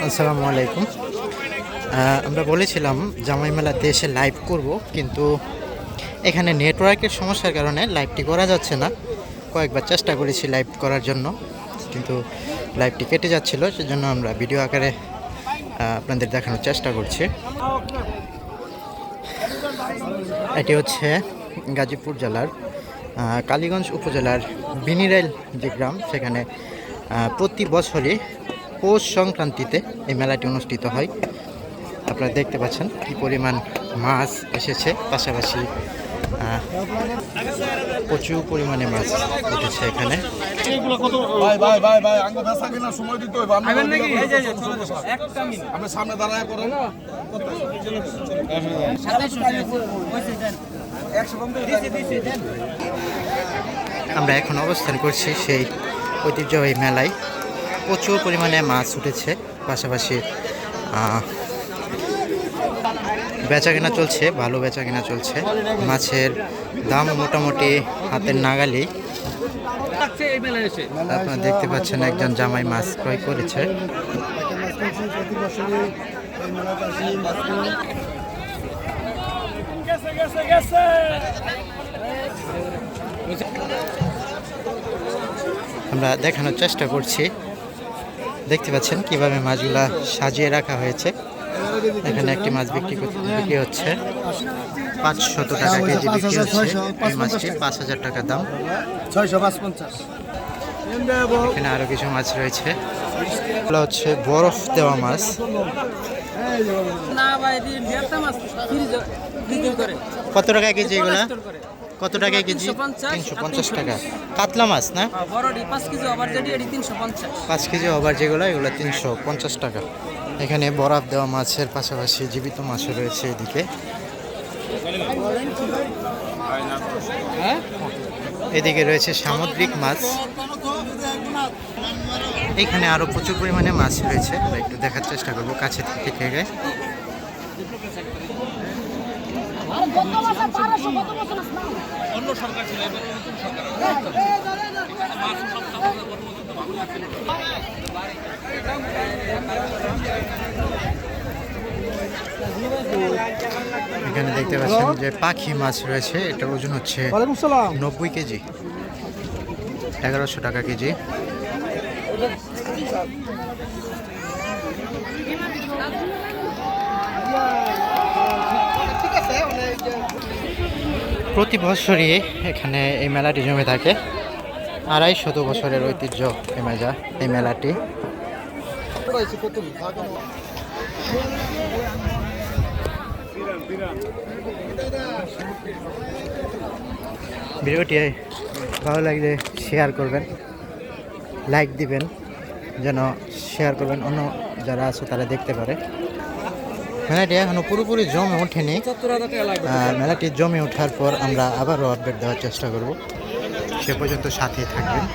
আসসালামু আলাইকুম। আমরা বলেছিলাম জামাই মেলাতে এসে লাইভ করব, কিন্তু এখানে নেটওয়ার্কের সমস্যার কারণে লাইভটি করা যাচ্ছে না। কয়েকবার চেষ্টা করেছি লাইভ করার জন্য, কিন্তু লাইভটি কেটে যাচ্ছিল, সেজন্য আমরা ভিডিও আকারে আপনাদের দেখানোর চেষ্টা করছি। এটি হচ্ছে গাজীপুর জেলার কালীগঞ্জ উপজেলার বিনিরাইল যে গ্রাম, সেখানে প্রতি বছরই পৌষ সংক্রান্তিতে এই মেলাটি অনুষ্ঠিত হয়। আপনারা দেখতে পাচ্ছেন কি পরিমাণ মাছ এসেছে, পাশাপাশি প্রচুর পরিমাণে মাছ উঠেছে এখানে। আমরা এখন অবস্থান করছি সেই ঐতিহ্যবাহী মেলায়। প্রচুর পরিমাণে মাছ উঠেছে, পাশাপাশি বেচাকেনা চলছে, ভালো বেচাকেনা চলছে। মাছের দাম মোটামুটি হাতের নাগালেই। আপনারা দেখতে পাচ্ছেন একজন জামাই মাছ ক্রয় করেছে। আমরা দেখানোর চেষ্টা করছি। দেখতে পাচ্ছেন কিভাবে মাছগুলা সাজিয়ে রাখা হয়েছে। এখানে একটি মাছ বিক্রি হচ্ছে 500 টাকা কেজি বিক্রি হচ্ছে। এই মাছটি 5000 টাকা দাম। 655। এখানে আরো কিছু মাছ রয়েছে। এগুলো হচ্ছে বরফ দেওয়া মাছ। কত টাকা কেজি এগুলা? কত টাকা কেজি? 350 টাকা। কাতলা মাছ না? 5 কেজি ওভার যেগুলো, এগুলো 350 টাকা। এখানে বরফ দেওয়া মাছের পাশাপাশি জীবিত মাছও রয়েছে এদিকে। এদিকে রয়েছে সামুদ্রিক মাছ। এখানে আরো প্রচুর পরিমাণে মাছ রয়েছে, একটু দেখার চেষ্টা করবো কাছে থেকে। এখানে দেখতে পাচ্ছেন যে পাখি মাছ রয়েছে, এটা ওজন হচ্ছে 90 কেজি, 1100 টাকা কেজি। প্রতি বছরই এখানে এই মেলাটি জমে থাকে। 250 বছরের ঐতিহ্য এই মেলাটি। ভিডিওটি ভালো লাগলে শেয়ার করবেন, লাইক দিবেন, যেন শেয়ার করবেন অন্য যারা আছে তারা দেখতে পারে। মেলাটি এখনো পুরোপুরি জমে ওঠেনি। মেলাটি জমে ওঠার পর আমরা আবারও আপডেট দেওয়ার চেষ্টা করব। সে পর্যন্ত সাথে থাকবেন।